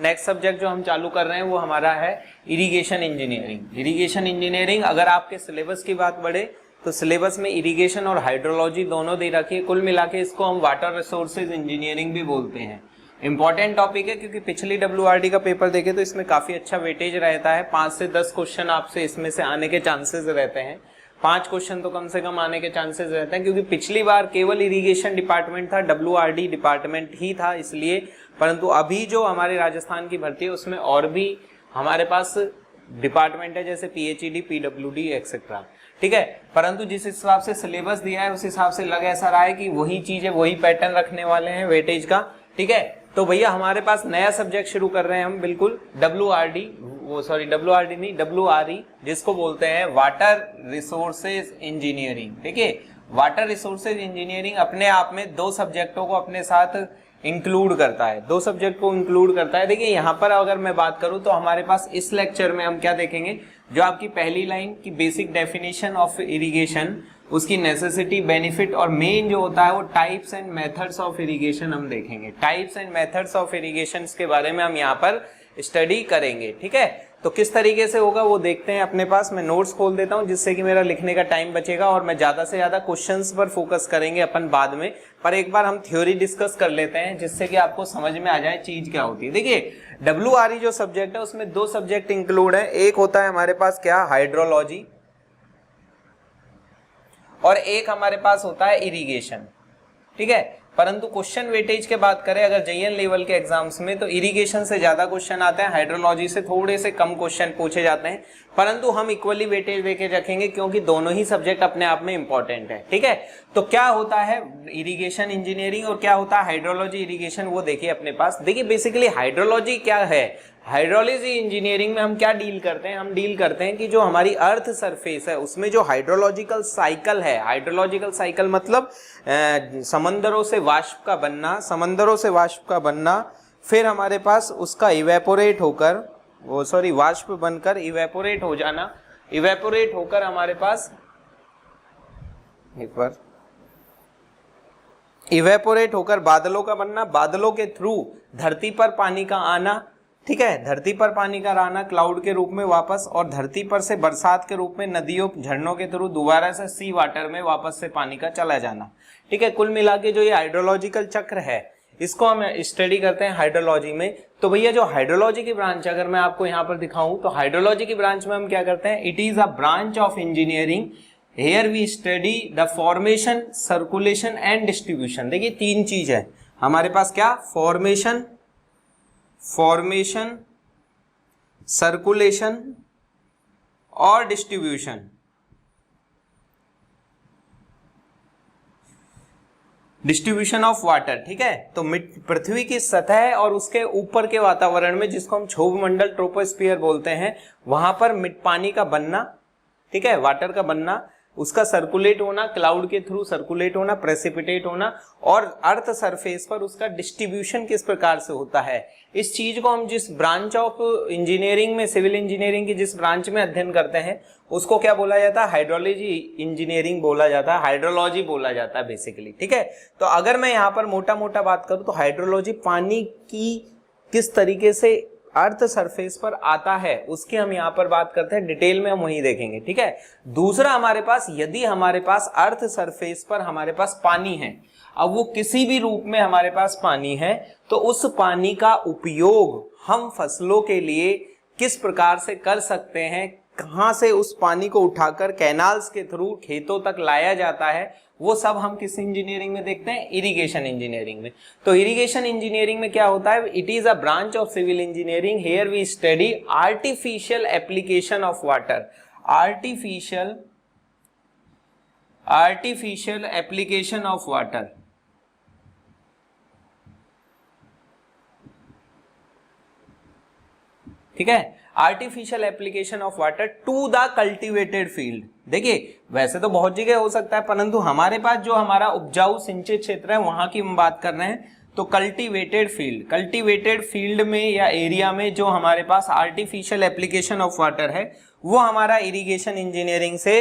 Next subject जो हम चालू कर रहे हैं वो हमारा है इरिगेशन इंजीनियरिंग। इरिगेशन इंजीनियरिंग, अगर आपके सिलेबस की बात बढ़े तो सिलेबस में इरिगेशन और हाइड्रोलॉजी दोनों दे रखी है। कुल मिला के इसको हम वाटर रिसोर्सेज इंजीनियरिंग भी बोलते हैं। इंपॉर्टेंट टॉपिक है क्योंकि पिछली WRD का पेपर देखे तो इसमें काफी अच्छा वेटेज रहता है। 5 से 10 क्वेश्चन आपसे इसमें से आने के चांसेस रहते हैं। 5 क्वेश्चन तो कम से कम आने के चांसेस रहते हैं, क्योंकि पिछली बार केवल इरिगेशन डिपार्टमेंट था, WRD डिपार्टमेंट ही था इसलिए। परंतु अभी जो हमारे राजस्थान की भर्ती है उसमें और भी हमारे पास डिपार्टमेंट है, जैसे PHED, PWD एक्सेट्रा, ठीक है। परंतु जिस हिसाब से सिलेबस दिया है उस हिसाब से लग ऐसा रहा है कि वही चीज है, वही पैटर्न रखने वाले हैं वेटेज का, ठीक है। तो भैया हमारे पास नया सब्जेक्ट शुरू कर रहे हैं हम, बिल्कुल WRD नहीं, WRE, जिसको बोलते हैं वाटर रिसोर्सेज इंजीनियरिंग। देखिए, वाटर रिसोर्सेज इंजीनियरिंग अपने आप में 2 सब्जेक्टों को अपने साथ इंक्लूड करता है, 2 सब्जेक्ट को इंक्लूड करता है। देखिए यहाँ पर अगर मैं बात करूं तो हमारे पास इस लेक्चर में हम क्या देखेंगे, जो आपकी पहली लाइन की बेसिक डेफिनेशन ऑफ इरिगेशन, उसकी नेसेसिटी, बेनिफिट और मेन जो होता है वो types and methods of irrigation हम देखेंगे। Types and methods of irrigation के बारे में हम यहाँ पर स्टडी करेंगे, ठीक है। तो किस तरीके से होगा वो देखते हैं। अपने पास मैं नोट्स खोल देता हूं जिससे कि मेरा लिखने का टाइम बचेगा और मैं ज्यादा से ज्यादा क्वेश्चंस पर फोकस करेंगे अपन बाद में, पर एक बार हम थ्योरी डिस्कस कर लेते हैं जिससे कि आपको समझ में आ जाए चीज क्या होती है। देखिए, WRE जो सब्जेक्ट है उसमें 2 सब्जेक्ट इंक्लूड है। एक होता है हमारे पास क्या, हाइड्रोलॉजी, और एक हमारे पास होता है इरिगेशन, ठीक है। परंतु क्वेश्चन वेटेज के बात करें अगर JN लेवल के एग्जाम्स में तो इरिगेशन से ज्यादा क्वेश्चन आते हैं, हाइड्रोलॉजी से थोड़े से कम क्वेश्चन पूछे जाते हैं। परंतु हम इक्वली वेटेज देके रखेंगे क्योंकि दोनों ही सब्जेक्ट अपने आप में इंपॉर्टेंट है, ठीक है। तो क्या होता है इरिगेशन इंजीनियरिंग और क्या होता है हाइड्रोलॉजी इरिगेशन, वो देखिए अपने पास। देखिए बेसिकली हाइड्रोलॉजी क्या है, हाइड्रोलॉजी इंजीनियरिंग में हम क्या डील करते हैं, हम डील करते हैं कि जो हमारी अर्थ सरफेस है उसमें जो हाइड्रोलॉजिकल साइकिल है, हाइड्रोलॉजिकल साइकिल मतलब समंदरों से वाष्प का बनना, समंदरों से वाष्प का बनना, फिर हमारे पास उसका इवेपोरेट होकर, वाष्प बनकर इवेपोरेट हो जाना, इवेपोरेट होकर हमारे पास इवेपोरेट होकर बादलों का बनना, बादलों के थ्रू धरती पर पानी का आना, ठीक है, धरती पर पानी का आना क्लाउड के रूप में वापस, और धरती पर से बरसात के रूप में नदियों झरनों के थ्रू दोबारा से सी वाटर में वापस से पानी का चला जाना, ठीक है। कुल मिला के जो ये हाइड्रोलॉजिकल चक्र है इसको हम स्टडी करते हैं हाइड्रोलॉजी में। तो भैया जो हाइड्रोलॉजी की ब्रांच अगर मैं आपको यहाँ पर दिखाऊं तो हाइड्रोलॉजी की ब्रांच में हम क्या करते हैं, it is a branch of engineering, here we study the formation, circulation and distribution. देखिए 3 चीज है हमारे पास, क्या, फॉर्मेशन, सर्कुलेशन और डिस्ट्रीब्यूशन। डिस्ट्रीब्यूशन ऑफ वाटर, ठीक है। तो पृथ्वी की सतह और उसके ऊपर के वातावरण में, जिसको हम क्षोभ मंडल, ट्रोपोस्फियर बोलते हैं, वहां पर पानी का बनना, ठीक है, वाटर का बनना, उसका सर्कुलेट होना, क्लाउड के थ्रू सर्कुलेट होना, प्रेसिपिटेट होना, और अर्थ सरफेस पर उसका डिस्ट्रीब्यूशन किस प्रकार से होता है। इस चीज को हम जिस ब्रांच ऑफ इंजीनियरिंग में, सिविल इंजीनियरिंग की जिस ब्रांच में अध्ययन करते हैं उसको क्या बोला जाता है, हाइड्रोलॉजी इंजीनियरिंग बोला जाता है, हाइड्रोलॉजी बोला जाता है बेसिकली, ठीक है। तो अगर मैं यहाँ पर मोटा मोटा बात करूं तो हाइड्रोलॉजी पानी की किस तरीके से अर्थ सरफेस पर आता है उसकी हम यहाँ पर बात करते हैं, डिटेल में हम वही देखेंगे, ठीक है। दूसरा हमारे पास, यदि हमारे पास अर्थ सरफेस पर हमारे पास पानी है, अब वो किसी भी रूप में हमारे पास पानी है, तो उस पानी का उपयोग हम फसलों के लिए किस प्रकार से कर सकते हैं, कहां से उस पानी को उठाकर कैनाल्स के थ्रू खेतों तक लाया जाता है, वो सब हम किस इंजीनियरिंग में देखते हैं, इरिगेशन इंजीनियरिंग में। तो इरिगेशन इंजीनियरिंग में क्या होता है, it is a branch of civil engineering, here we study artificial application of water, artificial application of water, ठीक है, artificial application of water to the cultivated field. देखिए वैसे तो बहुत जगह हो सकता है, परंतु हमारे पास जो हमारा उपजाऊ सिंचित क्षेत्र है वहां की हम बात कर रहे हैं, तो कल्टिवेटेड फील्ड में या एरिया में जो हमारे पास आर्टिफिशियल एप्लीकेशन ऑफ वाटर है वो हमारा इरिगेशन इंजीनियरिंग से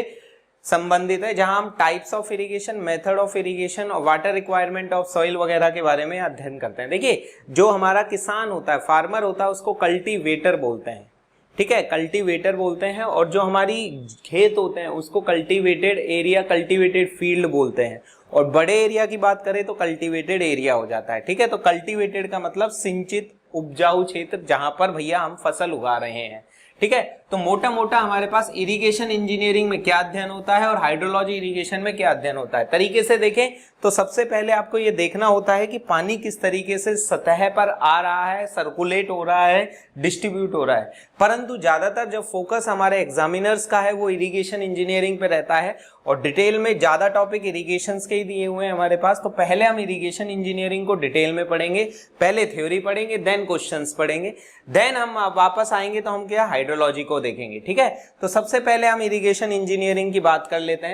संबंधित है, जहां हम types of irrigation, method of irrigation और वाटर रिक्वायरमेंट ऑफ सॉइल वगैरह के बारे में अध्ययन करते हैं। देखिए, जो हमारा किसान होता है, फार्मर होता है, उसको कल्टीवेटर बोलते हैं, ठीक है, कल्टीवेटर बोलते हैं। और जो हमारी खेत होते हैं उसको कल्टीवेटेड एरिया, कल्टीवेटेड फील्ड बोलते हैं। और बड़े एरिया की बात करें तो कल्टीवेटेड एरिया हो जाता है, ठीक है। तो कल्टीवेटेड का मतलब सिंचित उपजाऊ क्षेत्र, जहां पर भैया हम फसल उगा रहे हैं, ठीक है। तो मोटा मोटा हमारे पास इरिगेशन इंजीनियरिंग में क्या अध्ययन होता है और हाइड्रोलॉजी इरिगेशन में क्या अध्ययन होता है। तरीके से देखें तो सबसे पहले आपको ये देखना होता है कि पानी किस तरीके से सतह पर आ रहा है, सर्कुलेट हो रहा है, डिस्ट्रीब्यूट हो रहा है। परंतु ज्यादातर जब फोकस हमारे एग्जामिनर्स का है वो इरिगेशन इंजीनियरिंग पे रहता है और डिटेल में ज्यादा टॉपिक इरिगेशन के ही दिए हुए हैं हमारे पास। तो पहले हम इरिगेशन इंजीनियरिंग को डिटेल में पढ़ेंगे, पहले थ्योरी पढ़ेंगे, देन क्वेश्चंस पढ़ेंगे, देन हम वापस आएंगे तो हम क्या हाइड्रोलॉजी को देखेंगे, ठीक है। तो सबसे पहले हम इरिगेशन इंजीनियरिंग की बात कर लेते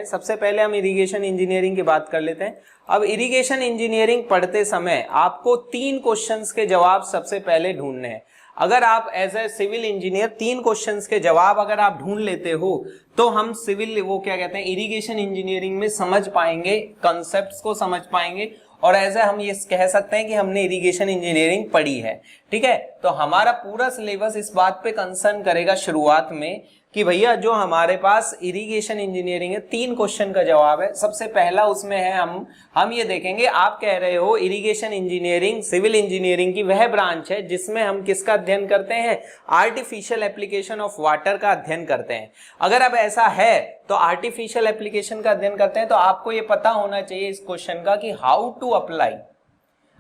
हैं। अब इरिगेशन इंजीनियरिंग पढ़ते समय आपको 3 क्वेश्चंस के जवाब सबसे पहले ढूंढने हैं। अगर आप as a civil engineer 3 questions के जवाब अगर आप ढूंढ लेते हो तो हम सिविल वो क्या कहते हैं इरिगेशन इंजीनियरिंग में समझ पाएंगे, कॉन्सेप्ट्स को समझ पाएंगे और एज ए हम ये कह सकते हैं कि हमने इरिगेशन इंजीनियरिंग पढ़ी है, ठीक है। तो हमारा पूरा सिलेबस इस बात पे कंसर्न करेगा शुरुआत में कि भैया जो हमारे पास इरिगेशन इंजीनियरिंग है 3 क्वेश्चन का जवाब है। सबसे पहला उसमें है हम ये देखेंगे, आप कह रहे हो इरिगेशन इंजीनियरिंग सिविल इंजीनियरिंग की वह ब्रांच है जिसमें हम किसका अध्ययन करते हैं, आर्टिफिशियल एप्लीकेशन ऑफ वाटर का अध्ययन करते हैं। अगर अब ऐसा है तो आर्टिफिशियल एप्लीकेशन का अध्ययन करते हैं तो आपको ये पता होना चाहिए इस क्वेश्चन का कि हाउ टू अप्लाई।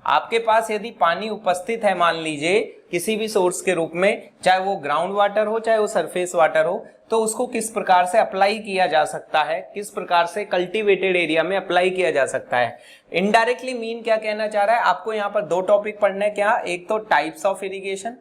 आपके पास यदि पानी उपस्थित है मान लीजिए किसी भी सोर्स के रूप में, चाहे वो ग्राउंड वाटर हो चाहे वो सरफेस वाटर हो, तो उसको किस प्रकार से अप्लाई किया जा सकता है, किस प्रकार से कल्टीवेटेड एरिया में अप्लाई किया जा सकता है। इनडायरेक्टली मीन क्या कहना चाह रहा है, आपको यहाँ पर 2 टॉपिक पढ़ने, क्या, एक तो टाइप्स ऑफ इरिगेशन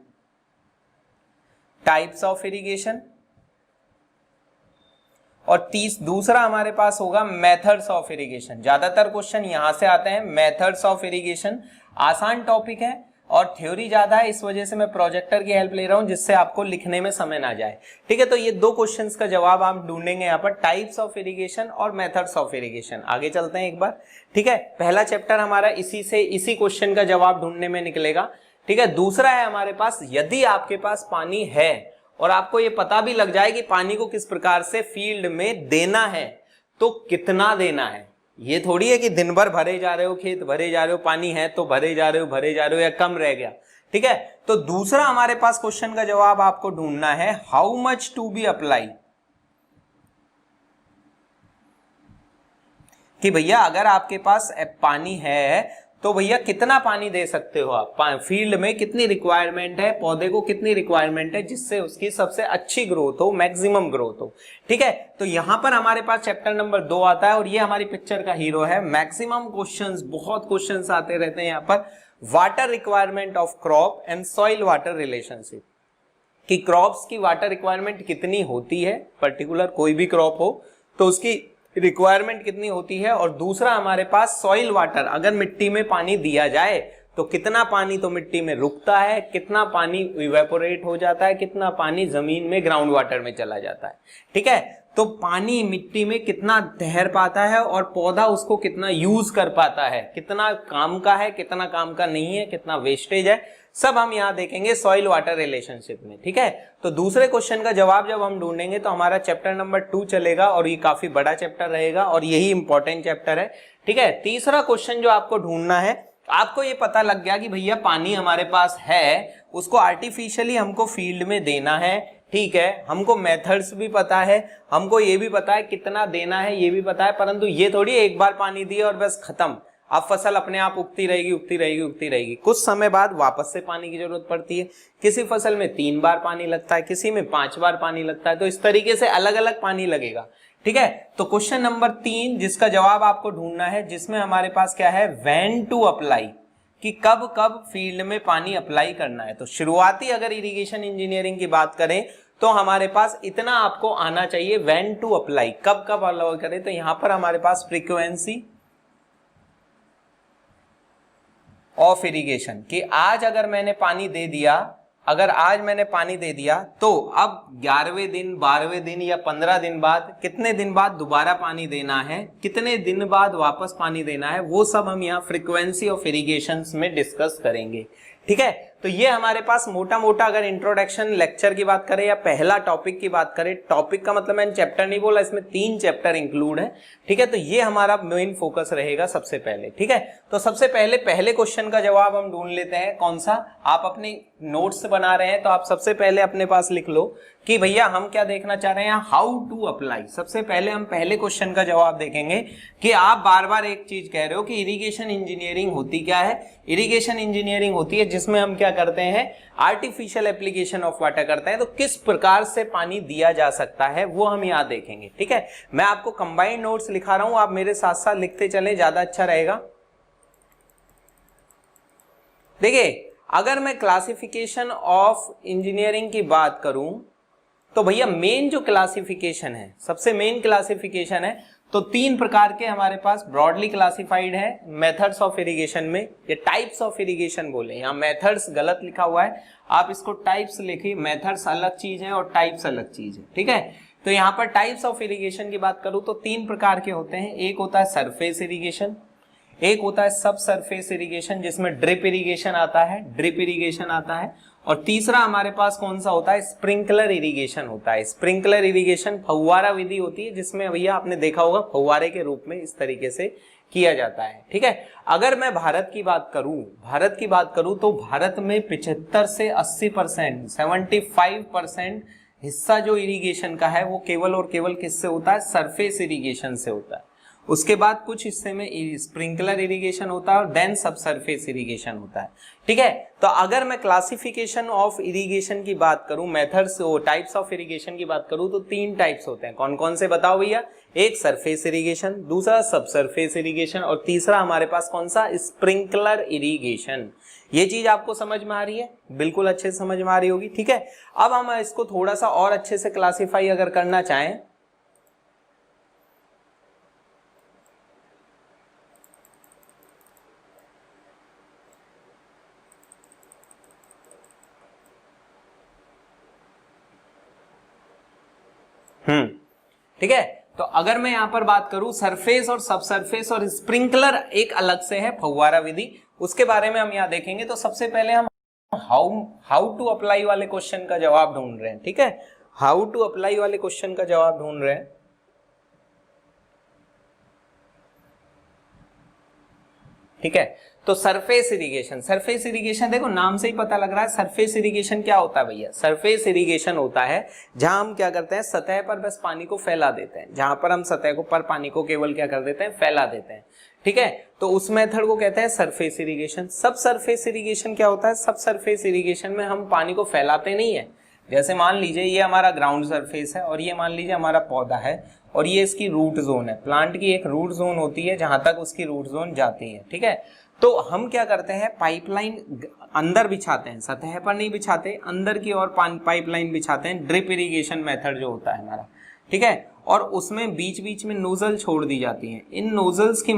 और दूसरा हमारे पास होगा मेथड्स ऑफ इरिगेशन। ज्यादातर क्वेश्चन यहां से आते हैं, मेथड्स ऑफ इरिगेशन आसान टॉपिक है और थ्योरी ज्यादा है, इस वजह से मैं प्रोजेक्टर की हेल्प ले रहा हूं जिससे आपको लिखने में समय ना जाए, ठीक है। तो ये 2 क्वेश्चंस का जवाब आप ढूंढेंगे यहाँ पर, टाइप्स ऑफ इरिगेशन और मेथड्स ऑफ इरिगेशन। आगे चलते हैं एक बार, ठीक है। पहला चैप्टर हमारा इसी क्वेश्चन का जवाब ढूंढने में निकलेगा, ठीक है। दूसरा है हमारे पास, यदि आपके पास पानी है और आपको ये पता भी लग जाए कि पानी को किस प्रकार से फील्ड में देना है तो कितना देना है। ये थोड़ी है कि दिन भर भरे जा रहे हो, खेत भरे जा रहे हो, पानी है तो भरे जा रहे हो या कम रह गया, ठीक है। तो दूसरा हमारे पास क्वेश्चन का जवाब आपको ढूंढना है, how much to be apply, कि भैया अगर आपके पास पानी है तो भैया कितना पानी दे सकते हो आप, फील्ड में कितनी रिक्वायरमेंट है, पौधे को कितनी रिक्वायरमेंट है जिससे उसकी सबसे अच्छी ग्रोथ हो, मैक्सिमम ग्रोथ हो, ठीक है। तो यहां पर हमारे पास चैप्टर नंबर 2 आता है और ये हमारी पिक्चर का हीरो है। मैक्सिमम क्वेश्चंस, बहुत क्वेश्चंस आते रहते हैं यहाँ पर, water requirement of crop and soil water relationship, कि क्रॉप्स की वाटर रिक्वायरमेंट कितनी होती है, पर्टिकुलर कोई भी क्रॉप हो तो उसकी रिक्वायरमेंट कितनी होती है। और दूसरा हमारे पास सॉइल वाटर, अगर मिट्टी में पानी दिया जाए तो कितना पानी तो मिट्टी में रुकता है, कितना पानी इवेपोरेट हो जाता है, कितना पानी जमीन में ग्राउंड वाटर में चला जाता है, ठीक है। तो पानी मिट्टी में कितना ठहर पाता है और पौधा उसको कितना यूज कर पाता है, कितना काम का है, कितना काम का नहीं है, कितना वेस्टेज है, सब हम यहाँ देखेंगे सॉइल वाटर रिलेशनशिप में, ठीक है। तो दूसरे क्वेश्चन का जवाब जब हम ढूंढेंगे तो हमारा चैप्टर नंबर 2 चलेगा और ये काफी बड़ा चैप्टर रहेगा और यही इंपॉर्टेंट चैप्टर है, ठीक है। तीसरा क्वेश्चन जो आपको ढूंढना है, आपको ये पता लग गया कि भैया पानी हमारे पास है, उसको आर्टिफिशियली हमको फील्ड में देना है, ठीक है। हमको मेथड्स भी पता है, हमको ये भी पता है कितना देना है, ये भी पता है, परंतु ये थोड़ी एक बार पानी दिए और बस खत्म, अब फसल अपने आप उगती रहेगी। कुछ समय बाद वापस से पानी की जरूरत पड़ती है। किसी फसल में 3 बार पानी लगता है, किसी में 5 बार पानी लगता है, तो इस तरीके से अलग अलग पानी लगेगा, ठीक है। तो क्वेश्चन नंबर 3 जिसका जवाब आपको ढूंढना है, जिसमें हमारे पास क्या है, व्हेन टू अप्लाई, कि कब कब फील्ड में पानी अप्लाई करना है। तो शुरुआती अगर इरिगेशन इंजीनियरिंग की बात करें तो हमारे पास इतना आपको आना चाहिए, व्हेन टू अप्लाई, कब कब अप्लाई करें। तो यहां पर हमारे पास फ्रीक्वेंसी ऑफ इरिगेशन, कि आज अगर मैंने पानी दे दिया, अगर आज मैंने पानी दे दिया तो अब 11वें दिन, 12वें दिन या 15 दिन बाद, कितने दिन बाद दोबारा पानी देना है, कितने दिन बाद वापस पानी देना है, वो सब हम यहाँ फ्रीक्वेंसी ऑफ इरिगेशन में डिस्कस करेंगे। ठीक है, तो ये हमारे पास मोटा मोटा अगर इंट्रोडक्शन लेक्चर की बात करें या पहला टॉपिक की बात करें, टॉपिक का मतलब मैंने चैप्टर नहीं बोला, इसमें 3 चैप्टर इंक्लूड है। ठीक है, तो ये हमारा मेन फोकस रहेगा सबसे पहले। ठीक है, तो सबसे पहले क्वेश्चन का जवाब हम ढूंढ लेते हैं। कौन सा? आप अपने नोट्स बना रहे हैं तो आप सबसे पहले अपने पास लिख लो कि भैया हम क्या देखना चाह रहे हैं, हाउ टू अप्लाई। सबसे पहले हम पहले क्वेश्चन का जवाब देखेंगे कि आप बार बार एक चीज कह रहे हो कि इरिगेशन इंजीनियरिंग होती क्या है। इरिगेशन इंजीनियरिंग होती है जिसमें हम क्या करते हैं, आर्टिफिशियल एप्लीकेशन ऑफ वाटर करते हैं। तो किस प्रकार से पानी दिया जा सकता है वो हम यहाँ देखेंगे। ठीक है, मैं आपको कंबाइंड नोट्स लिखा रहा हूं, आप मेरे साथ साथ लिखते चले, ज्यादा अच्छा रहेगा। देखिए, अगर मैं क्लासिफिकेशन ऑफ इंजीनियरिंग की बात करूं तो भैया मेन जो क्लासिफिकेशन है, सबसे मेन क्लासिफिकेशन है, तो 3 प्रकार के हमारे पास ब्रॉडली क्लासिफाइड है मेथड्स ऑफ इरिगेशन में। ये टाइप्स ऑफ इरिगेशन बोले, यहाँ मेथड्स गलत लिखा हुआ है, आप इसको टाइप्स लिखिए। मेथड्स अलग चीज है और टाइप्स अलग चीज है। ठीक है, तो यहाँ पर टाइप्स ऑफ इरिगेशन की बात करूं तो 3 प्रकार के होते हैं। एक होता है सरफेस इरिगेशन, एक होता है सब सरफेस इरिगेशन जिसमें ड्रिप इरिगेशन आता है, ड्रिप इरिगेशन आता है, और तीसरा हमारे पास कौन सा होता है, स्प्रिंकलर इरिगेशन होता है। स्प्रिंकलर इरिगेशन फव्वारा विधि होती है जिसमें भैया आपने देखा होगा फव्वारे के रूप में इस तरीके से किया जाता है। ठीक है, अगर मैं भारत की बात करूं तो भारत में 75 से 80%, 75% हिस्सा जो इरिगेशन का है वो केवल और केवल किससे होता है, सरफेस इरिगेशन से होता है। उसके बाद कुछ हिस्से में स्प्रिंकलर इरिगेशन होता है और देन सब सरफेस इरिगेशन होता है। ठीक है, तो अगर मैं क्लासिफिकेशन ऑफ इरिगेशन की बात करूं, मेथड्स टाइप्स ऑफ इरिगेशन की बात करूं तो 3 टाइप्स होते हैं। कौन कौन से बताओ भैया? एक सरफेस इरिगेशन, दूसरा सब सरफेस इरिगेशन, और तीसरा हमारे पास कौन सा, स्प्रिंकलर इरिगेशन। ये चीज आपको समझ में आ रही है? बिल्कुल अच्छे से समझ में आ रही होगी। ठीक है, अब हम इसको थोड़ा सा और अच्छे से क्लासीफाई अगर करना चाहें, ठीक है, तो अगर मैं यहां पर बात करूं सरफेस और सब सरफेस और स्प्रिंकलर एक अलग से है फव्वारा विधि, उसके बारे में हम यहां देखेंगे। तो सबसे पहले हम हाउ टू अप्लाई वाले क्वेश्चन का जवाब ढूंढ रहे हैं। ठीक है, हाउ टू अप्लाई वाले क्वेश्चन का जवाब ढूंढ रहे हैं। ठीक है, तो सरफेस इरिगेशन देखो नाम से ही पता लग रहा है। सरफेस इरिगेशन क्या होता है भैया? सरफेस इरिगेशन होता है जहां हम क्या करते हैं, सतह पर बस पानी को फैला देते हैं, जहां पर हम सतह को पर पानी को केवल क्या कर देते हैं, फैला देते हैं। ठीक है, तो उस मेथड को कहते हैं सरफेस इरिगेशन। सब सरफेस इरिगेशन क्या होता है? सब सरफेस इरिगेशन में हम पानी को फैलाते नहीं है। जैसे मान लीजिए ये हमारा ग्राउंड सरफेस है और ये मान लीजिए हमारा पौधा है और ये इसकी रूट जोन है। प्लांट की एक रूट जोन होती है जहां तक उसकी रूट जोन जाती है। ठीक है, तो हम क्या करते हैं, पाइपलाइन अंदर बिछाते हैं, सतह पर नहीं बिछाते, अंदर की ओर पाइपलाइन बिछाते हैं। ड्रिप इरिगेशन मेथड जो होता है हमारा, ठीक है, और उसमें बीच बीच में नोजल छोड़ दी जाती हैं। इन नोजल्स की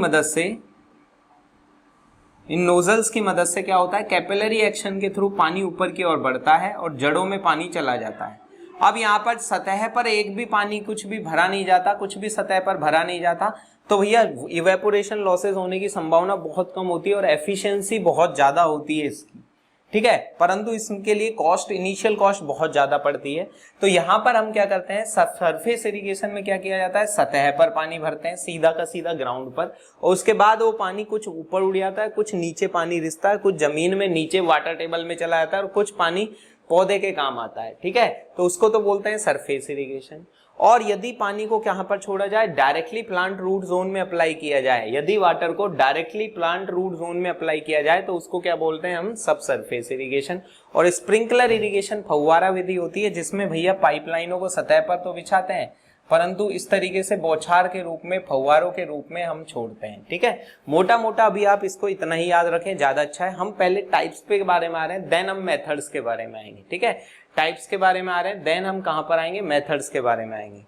मदद से क्या होता है, कैपिलरी एक्शन के थ्रू पानी ऊपर की ओर बढ़ता है और जड़ों में पानी चला जाता है। अब यहाँ पर सतह पर एक भी पानी कुछ भी भरा नहीं जाता, कुछ भी सतह पर भरा नहीं जाता, तो भैया इवेपोरेशन लॉसेस होने की संभावना बहुत कम होती है और एफिशिएंसी बहुत ज्यादा होती है इसकी। ठीक है, परंतु इसके लिए इनिशियल कॉस्ट बहुत ज्यादा पड़ती है। तो यहाँ पर हम क्या करते हैं, सरफेस इरिगेशन में क्या किया जाता है, सतह पर पानी भरते हैं सीधा का सीधा ग्राउंड पर, और उसके बाद वो पानी कुछ ऊपर उड़ जाता है, कुछ नीचे पानी रिसता है, कुछ जमीन में नीचे वाटर टेबल में चला जाता है और कुछ पानी पौधे के काम आता है। ठीक है, तो उसको तो बोलते हैं सरफेस इरिगेशन। और यदि पानी को कहां पर छोड़ा जाए, डायरेक्टली प्लांट रूट जोन में अप्लाई किया जाए, यदि वाटर को डायरेक्टली प्लांट रूट जोन में अप्लाई किया जाए तो उसको क्या बोलते हैं हम, सब सरफेस इरिगेशन। और स्प्रिंकलर इरिगेशन फव्वारा विधि होती है जिसमें भैया पाइपलाइनों को सतह पर तो बिछाते हैं परंतु इस तरीके से बौछार के रूप में, फव्वारों के रूप में हम छोड़ते हैं। ठीक है, मोटा मोटा अभी आप इसको इतना ही याद रखें, ज्यादा अच्छा है। हम पहले टाइप्स के बारे में आ रहे हैं, देन हम मेथड्स के बारे में आएंगे। ठीक है, टाइप्स के बारे में आ रहे हैं, देन हम कहां पर आएंगे, मेथड्स के बारे में आएंगे।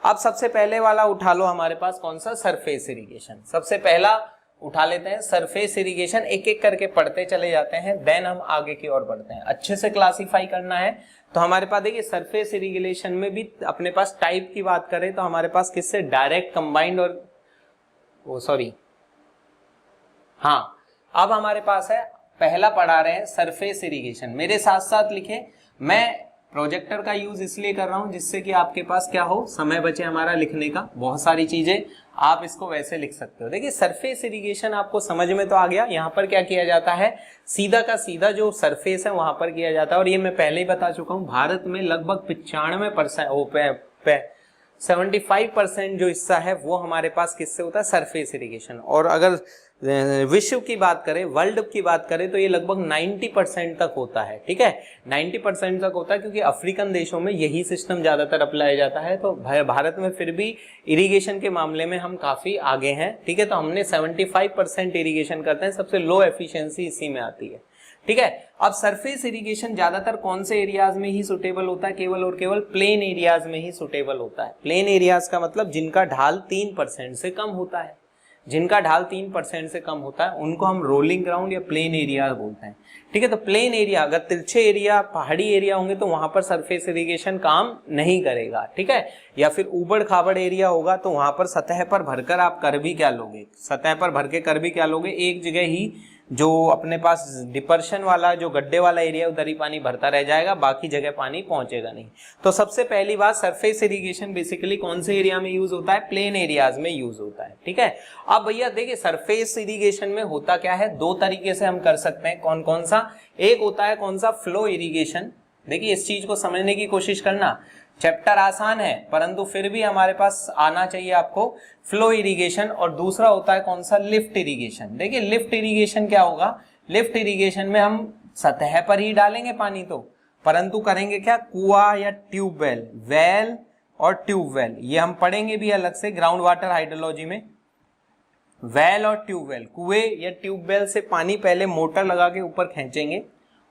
अब सबसे पहले वाला उठा लो हमारे पास, कौन सा, सरफेस इरिगेशन। सबसे पहला उठा लेते हैं सरफेस इरिगेशन, एक एक करके पढ़ते चले जाते हैं, देन हम आगे की ओर बढ़ते हैं। अच्छे से क्लासिफाई करना है तो हमारे पास देखिए सरफेस इरिगेशन में भी अपने पास टाइप की बात करें तो हमारे पास किससे डायरेक्ट, कंबाइंड और हाँ, अब हमारे पास है पहला पढ़ा रहे हैं सरफेस इरिगेशन। मेरे साथ साथ लिखे, मैं प्रोजेक्टर का यूज इसलिए कर रहा हूं जिससे कि आपके पास क्या हो, समय बचे हमारा लिखने का। बहुत सारी चीजें आप इसको वैसे लिख सकते हो। देखिए सरफेस इरिगेशन आपको समझ में तो आ गया। यहाँ पर क्या किया जाता है, सीधा का सीधा जो सरफेस है वहां पर किया जाता है। और ये मैं पहले ही बता चुका हूँ, भारत में लगभग 75% जो हिस्सा है वो हमारे पास किससे होता है, सरफेस इरिगेशन। और अगर विश्व की बात करें, वर्ल्ड की बात करें तो ये लगभग 90% तक होता है। ठीक है, 90% तक होता है क्योंकि अफ्रीकन देशों में यही सिस्टम ज्यादातर अप्लाई जाता है। तो भारत में फिर भी इरिगेशन के मामले में हम काफी आगे हैं। ठीक है, तो हमने 75% इरिगेशन करते हैं, सबसे लो एफिशिएंसी इसी में आती है। ठीक है, अब सरफेस इरिगेशन ज्यादातर कौन से एरियाज में ही सुटेबल होता है, केवल और केवल प्लेन एरियाज में ही सुटेबल होता है। प्लेन एरियाज का मतलब जिनका ढाल 3% से कम होता है, जिनका ढाल 3% से कम होता है उनको हम रोलिंग ग्राउंड या प्लेन एरिया बोलते हैं। ठीक है, तो प्लेन एरिया, अगर तिरछे एरिया, पहाड़ी एरिया होंगे तो वहां पर सरफेस इरिगेशन काम नहीं करेगा। ठीक है, या फिर ऊबड़ खाबड़ एरिया होगा तो वहां पर सतह पर भरकर आप कर भी क्या लोगे, सतह पर भर के कर भी क्या लोगे, एक जगह ही जो अपने पास डिपर्शन वाला, जो गड्ढे वाला एरिया, उधर ही पानी भरता रह जाएगा, बाकी जगह पानी पहुंचेगा नहीं। तो सबसे पहली बात, सरफेस इरिगेशन बेसिकली कौन से एरिया में यूज होता है, प्लेन एरियाज में यूज होता है। ठीक है, अब भैया देखिए सरफेस इरिगेशन में होता क्या है, दो तरीके से हम कर सकते हैं। कौन कौन सा, एक होता है कौन सा, फ्लो इरिगेशन। देखिए इस चीज को समझने की कोशिश करना, चैप्टर आसान है परंतु फिर भी हमारे पास आना चाहिए आपको, फ्लो इरिगेशन। और दूसरा होता है कौन सा, लिफ्ट इरिगेशन। देखिए लिफ्ट इरिगेशन क्या होगा, लिफ्ट इरिगेशन में हम सतह पर ही डालेंगे पानी तो, परंतु करेंगे क्या, कुआं या ट्यूबवेल, वेल और ट्यूबवेल, ये हम पढ़ेंगे भी अलग से ग्राउंड वाटर हाइड्रोलॉजी में। वेल और ट्यूबवेल, कुएं या ट्यूबवेल से पानी पहले मोटर लगा के ऊपर खींचेंगे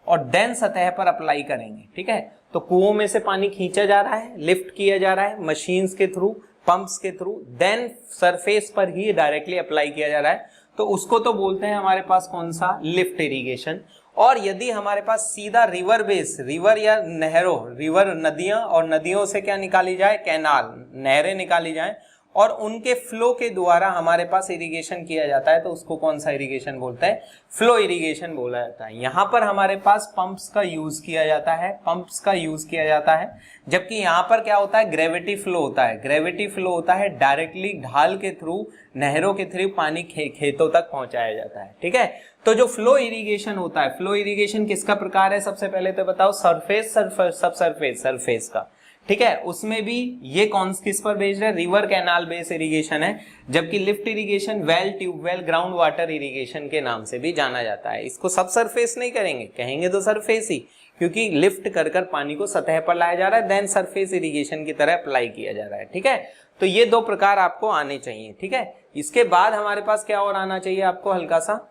और देन सतह पर अप्लाई करेंगे। ठीक है, तो कुओं में से पानी खींचा जा रहा है, लिफ्ट किया जा रहा है मशीन्स के थ्रू, पंप्स के थ्रू, देन सरफेस पर ही डायरेक्टली अप्लाई किया जा रहा है, तो उसको तो बोलते हैं हमारे पास कौन सा, लिफ्ट इरिगेशन। और यदि हमारे पास सीधा रिवर बेस, रिवर या नहरों, रिवर नदियां, और नदियों से क्या निकाली जाए, कैनाल, नहरें निकाली जाए और उनके फ्लो के द्वारा हमारे पास इरिगेशन किया जाता है, तो उसको कौन सा इरिगेशन बोलते हैं, फ्लो इरिगेशन बोला जाता है। यहाँ पर हमारे पास पंप्स का यूज किया जाता है, पंप्स का यूज किया जाता है, जबकि यहाँ पर क्या होता है, ग्रेविटी फ्लो होता है। ग्रेविटी फ्लो होता है डायरेक्टली ढाल के थ्रू, नहरों के थ्रू पानी खेतों तक पहुंचाया जाता है। ठीक है, तो जो फ्लो इरिगेशन होता है, फ्लो इरिगेशन किसका प्रकार है, सबसे पहले तो बताओ, सरफेस, सब सरफेस, सरफेस का। ठीक है, उसमें भी ये कौन किस पर बेस्ड है, रिवर कैनाल बेस इरिगेशन है, जबकि lift irrigation well, tubewell, ground water irrigation के नाम से भी जाना जाता है। इसको सब सरफेस नहीं करेंगे, कहेंगे तो सरफेस ही, क्योंकि लिफ्ट कर कर पानी को सतह पर लाया जा रहा है, देन सरफेस इरिगेशन की तरह अप्लाई किया जा रहा है। ठीक है, तो ये दो प्रकार आपको आने चाहिए। ठीक है, इसके बाद हमारे पास क्या और आना चाहिए आपको, हल्का सा,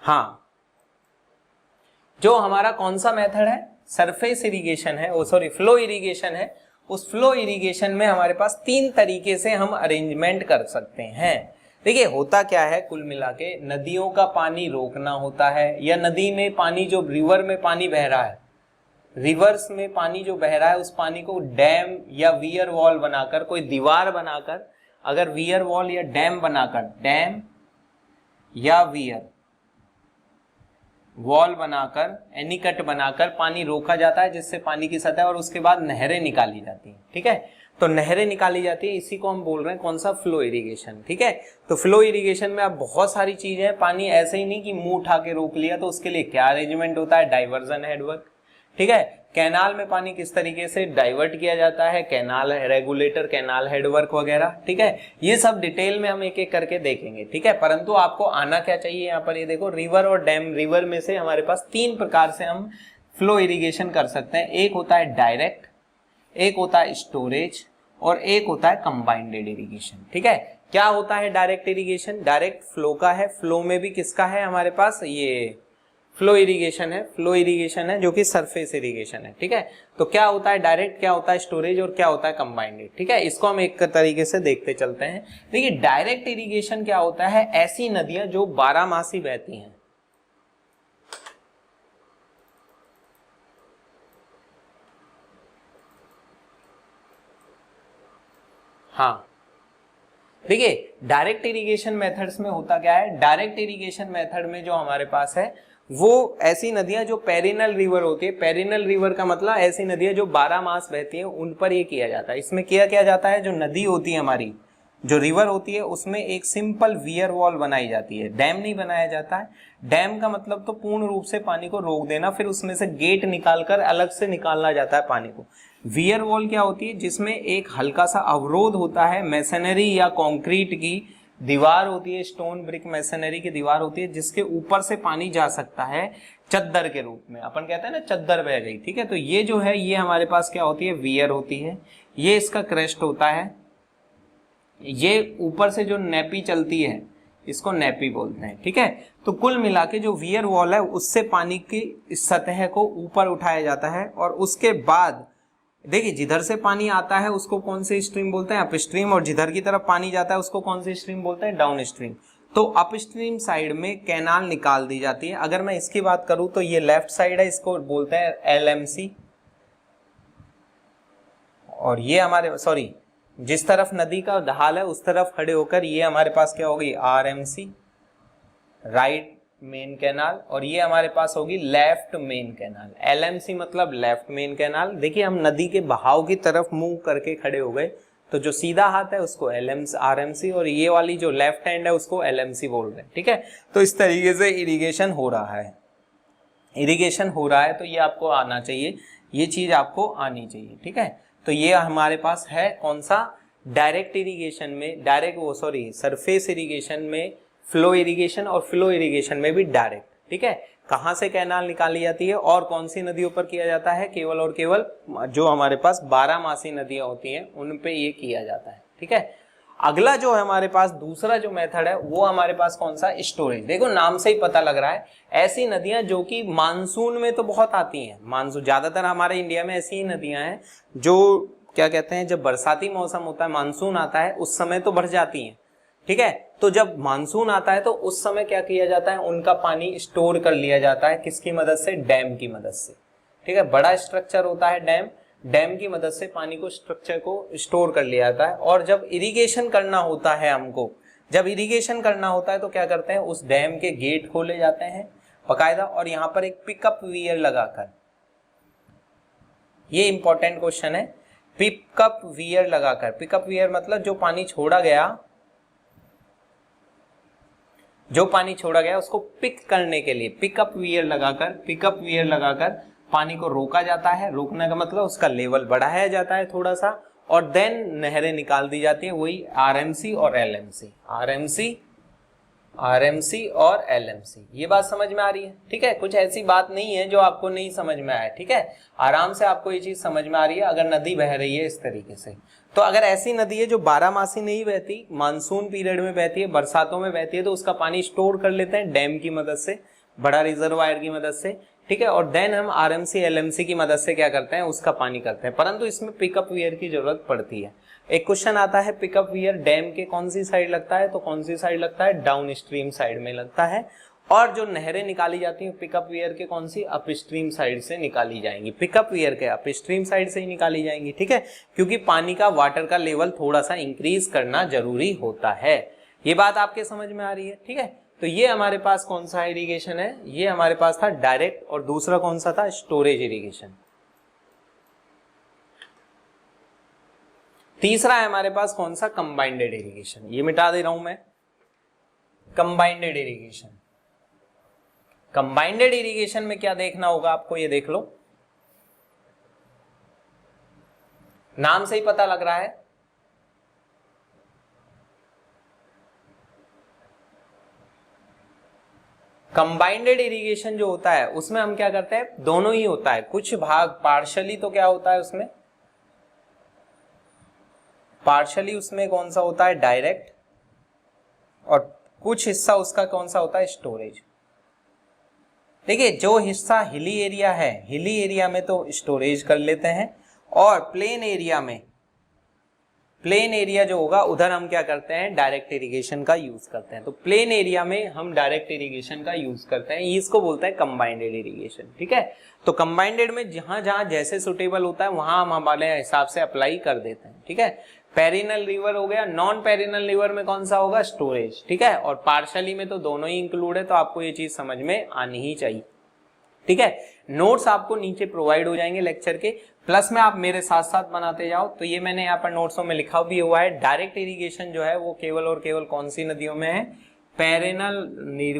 हाँ, जो हमारा कौन सा मेथड है, सरफेस इरिगेशन है, फ्लो इरिगेशन है। उस फ्लो इरिगेशन में हमारे पास 3 तरीके से हम अरेंजमेंट कर सकते हैं। देखिए होता क्या है, कुल मिला के नदियों का पानी रोकना होता है, या नदी में पानी, जो रिवर में पानी बह रहा है, रिवर्स में पानी जो बह रहा है, उस पानी को डैम या वियर वॉल बनाकर, कोई दीवार बनाकर, अगर वियर वॉल या डैम बनाकर, डैम या वियर वॉल बनाकर, एनीकट बनाकर पानी रोका जाता है, जिससे पानी की सतह, और उसके बाद नहरें निकाली जाती हैं। ठीक है, तो नहरें निकाली जाती है, इसी को हम बोल रहे हैं कौन सा, फ्लो इरिगेशन। ठीक है, तो फ्लो इरिगेशन में अब बहुत सारी चीजें हैं, पानी ऐसे ही नहीं कि मुंह उठा के रोक लिया, तो उसके लिए क्या अरेंजमेंट होता है, डाइवर्जन हेडवर्क। ठीक है, कैनाल में पानी किस तरीके से डाइवर्ट किया जाता है, कैनाल रेगुलेटर, कैनाल हेडवर्क वगैरह। ठीक है, ये सब डिटेल में हम एक एक करके देखेंगे। ठीक है, परंतु आपको आना क्या चाहिए यहाँ पर, ये देखो, रिवर और डैम, रिवर में से हमारे पास 3 प्रकार से हम फ्लो इरिगेशन कर सकते हैं। एक होता है डायरेक्ट, एक होता है स्टोरेज, और एक होता है कंबाइंडेड इरिगेशन। ठीक है, क्या होता है डायरेक्ट इरिगेशन, डायरेक्ट फ्लो का है, फ्लो में भी किसका है हमारे पास, ये फ्लो इरिगेशन है, फ्लो इरिगेशन है जो कि सरफेस इरिगेशन है, ठीक है। तो क्या होता है डायरेक्ट, क्या होता है स्टोरेज, और क्या होता है कंबाइंड, ठीक है। इसको हम एक तरीके से देखते चलते हैं। देखिए डायरेक्ट इरिगेशन क्या होता है, ऐसी नदियां जो 12 मासी बहती हैं। हाँ देखिए डायरेक्ट इरिगेशन मेथड्स में होता क्या है, डायरेक्ट इरिगेशन मेथड में जो हमारे पास है वो ऐसी नदियां जो पेरिनल रिवर होती है, पेरिनल रिवर का मतलब ऐसी नदियां जो 12 मास बहती हैं, उन पर ये किया जाता है। इसमें क्या जाता है, जो नदी होती है हमारी, जो रिवर होती है, उसमें एक सिंपल वियर वॉल बनाई जाती है, डैम नहीं बनाया जाता है। डैम का मतलब तो पूर्ण रूप से पानी को रोक देना, फिर उसमें से गेट निकालकर अलग से निकालना जाता है पानी को। वियर वॉल क्या होती है, जिसमें एक हल्का सा अवरोध होता है, मैसनरी या कंक्रीट की दीवार होती है, स्टोन ब्रिक मैसनरी की दीवार होती है, जिसके ऊपर से पानी जा सकता है चद्दर के रूप में। अपन कहते हैं ना चद्दर बह गई, ठीक है। तो ये जो है ये हमारे पास क्या होती है, वियर होती है। ये इसका क्रेस्ट होता है। ये ऊपर से जो नेपी चलती है इसको नेपी बोलते हैं, ठीक है। तो कुल मिला के जो वियर वॉल है उससे पानी की सतह को ऊपर उठाया जाता है, और उसके बाद देखिए जिधर से पानी आता है उसको कौन सी स्ट्रीम बोलते हैं, अप स्ट्रीम, और जिधर की तरफ पानी जाता है उसको कौन सी स्ट्रीम बोलते हैं, डाउन स्ट्रीम। तो अप स्ट्रीम साइड में कैनाल निकाल दी जाती है। अगर मैं इसकी बात करूं तो ये लेफ्ट साइड है, इसको बोलते हैं एलएमसी, और ये हमारे सॉरी जिस तरफ नदी का ढाल है उस तरफ खड़े होकर ये हमारे पास क्या होगी, आरएमसी, राइट मेन कैनाल, और ये हमारे पास होगी लेफ्ट मेन कैनाल। एलएमसी मतलब लेफ्ट मेन कैनाल। देखिए हम नदी के बहाव की तरफ मुंह करके खड़े हो गए, तो जो सीधा हाथ है उसको एलएमसी आरएमसी, और ये वाली जो लेफ्ट हैंड है उसको एलएमसी बोल रहे हैं, ठीक है। तो इस तरीके से इरिगेशन हो रहा है, इरिगेशन हो रहा है, तो ये आपको आना चाहिए, ये चीज आपको आनी चाहिए, ठीक है। तो ये हमारे पास है कौन सा, डायरेक्ट इरिगेशन में, सरफेस इरिगेशन में फ्लो इरिगेशन, और फ्लो इरिगेशन में भी डायरेक्ट, ठीक है। कहां से कैनाल निकाली जाती है और कौन सी नदियों पर किया जाता है, केवल और केवल जो हमारे पास 12 मासी नदियां होती हैं उन पे ये किया जाता है, ठीक है। अगला जो है हमारे पास दूसरा जो मेथड है वो हमारे पास कौन सा, स्टोरेज। देखो नाम से ही पता लग रहा है, ऐसी नदियां जो कि मानसून में तो बहुत आती हैं, मानसून ज्यादातर हमारे इंडिया में ऐसी ही नदियां हैं जो क्या कहते हैं, जब बरसाती मौसम होता है, मानसून आता है, उस समय तो भर जाती हैं, ठीक है। तो जब मानसून आता है तो उस समय क्या किया जाता है, उनका पानी स्टोर कर लिया जाता है, किसकी मदद से, डैम की मदद से, ठीक है। बड़ा स्ट्रक्चर होता है डैम, डैम की मदद से पानी को स्ट्रक्चर को स्टोर कर लिया जाता है। और जब इरिगेशन करना होता है हमको, जब इरिगेशन करना होता है तो क्या करते हैं, उस डैम के गेट खोले जाते हैं बकायदा, और यहाँ पर एक पिकअप वियर लगाकर, ये इंपॉर्टेंट क्वेश्चन है, पिकअप वियर लगाकर, पिकअप वियर मतलब जो पानी छोड़ा गया, जो पानी छोड़ा गया उसको पिक करने के लिए पिकअप वियर लगाकर पानी को रोका जाता है। रोकने का मतलब उसका लेवल बढ़ाया जाता है थोड़ा सा, और देन नहरें निकाल दी जाती है, वही आरएमसी और एलएमसी, आरएमसी और एलएमसी। ये बात समझ में आ रही है, ठीक है। कुछ ऐसी बात नहीं है जो आपको नहीं समझ में आए, ठीक है। आराम से आपको ये चीज समझ में आ रही है अगर नदी बह रही है इस तरीके से। तो अगर ऐसी नदी है जो 12 मासी नहीं बहती, मानसून पीरियड में बहती है, बरसातों में बहती है, तो उसका पानी स्टोर कर लेते हैं डैम की मदद से, बड़ा रिजर्वायर की मदद से, ठीक है। और देन हम आरएमसी एलएमसी की मदद से क्या करते हैं, उसका पानी करते हैं। परंतु इसमें पिकअप वियर की जरूरत पड़ती है। एक क्वेश्चन आता है, पिकअप वियर डैम के कौन सी साइड लगता है, तो कौन सी साइड लगता है, डाउन स्ट्रीम साइड में लगता है। और जो नहरें निकाली जाती हैं पिकअप वियर के कौन सी, अपस्ट्रीम साइड से निकाली जाएंगी, पिकअप वियर के अपस्ट्रीम साइड से ही निकाली जाएंगी, ठीक है। क्योंकि पानी का, वाटर का लेवल थोड़ा सा इंक्रीज करना जरूरी होता है। ये बात आपके समझ में आ रही है, ठीक है। तो ये हमारे पास कौन सा इरिगेशन है, ये हमारे पास था डायरेक्ट, और दूसरा कौन सा था, स्टोरेज इरिगेशन। तीसरा है हमारे पास कौन सा, कंबाइंडेड इरिगेशन। ये मिटा दे रहा हूं मैं, कंबाइंडेड इरिगेशन। कंबाइंडेड इरिगेशन में क्या देखना होगा आपको, ये देख लो, नाम से ही पता लग रहा है, कंबाइंडेड इरिगेशन जो होता है उसमें हम क्या करते हैं, दोनों ही होता है, कुछ भाग पार्शली, तो क्या होता है उसमें, पार्शली उसमें कौन सा होता है, डायरेक्ट, और कुछ हिस्सा उसका कौन सा होता है, स्टोरेज। देखिए जो हिस्सा हिली एरिया है, हिली एरिया में तो स्टोरेज कर लेते हैं, और प्लेन एरिया जो होगा उधर हम क्या करते हैं, डायरेक्ट इरिगेशन का यूज करते हैं। तो प्लेन एरिया में हम डायरेक्ट इरिगेशन का यूज करते हैं, इसको बोलते हैं कंबाइंडेड इरिगेशन, ठीक है। तो कंबाइंडेड में जहां जहां जैसे सुटेबल होता है वहां हम हमारे हिसाब से अप्लाई कर देते हैं, ठीक है। पेरिनल रिवर हो गया, नॉन पेरिनल रिवर में कौन सा होगा, स्टोरेज, ठीक है। और पार्शली में तो दोनों ही इंक्लूड है, तो आपको ये चीज समझ में आनी ही चाहिए, ठीक है। नोट्स आपको नीचे प्रोवाइड हो जाएंगे लेक्चर के, प्लस में आप मेरे साथ साथ बनाते जाओ। तो ये मैंने यहाँ पर नोट्सों में लिखा भी हुआ है, डायरेक्ट इरिगेशन जो है वो केवल और केवल कौन सी नदियों में है, पेरिनल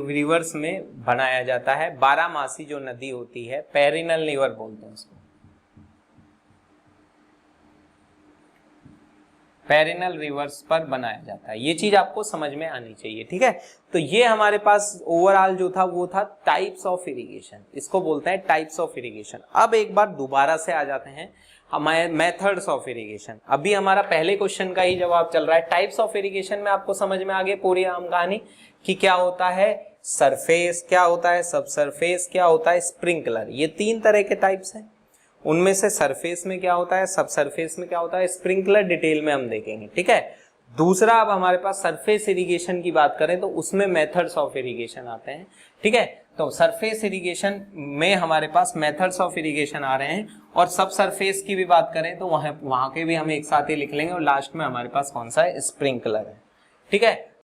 रिवर्स में बनाया जाता है। बारहमासी जो नदी होती है पेरिनल रिवर बोलते हैं उसको, पेरिनल रिवर्स पर बनाया जाता है। ये चीज आपको समझ में आनी चाहिए, ठीक है। तो ये हमारे पास ओवरऑल जो था वो था टाइप्स ऑफ इरिगेशन, इसको बोलते हैं टाइप्स ऑफ इरिगेशन। अब एक बार दोबारा से आ जाते हैं हमारे मेथड्स ऑफ इरिगेशन। अभी हमारा पहले क्वेश्चन का ही जवाब चल रहा है। टाइप्स ऑफ इरिगेशन में आपको समझ में आ गई पूरी आम कहानी कि क्या होता है सरफेस, क्या होता है सब सरफेस, क्या होता है स्प्रिंकलर। ये तीन तरह के टाइप्स हैं, उनमें से सरफेस में क्या होता है, सब सरफेस में क्या होता है, स्प्रिंकलर डिटेल में हम देखेंगे, ठीक है। दूसरा अब हमारे पास सरफेस इरिगेशन की बात करें तो उसमें मेथड्स ऑफ इरिगेशन आते हैं, ठीक है। तो सरफेस इरिगेशन में हमारे पास मेथड्स ऑफ इरिगेशन आ रहे हैं, और सब सरफेस की भी बात करें तो वहां के भी हम एक साथ ही लिख लेंगे, और लास्ट में हमारे पास कौन सा है, स्प्रिंकलर है, ठीक है।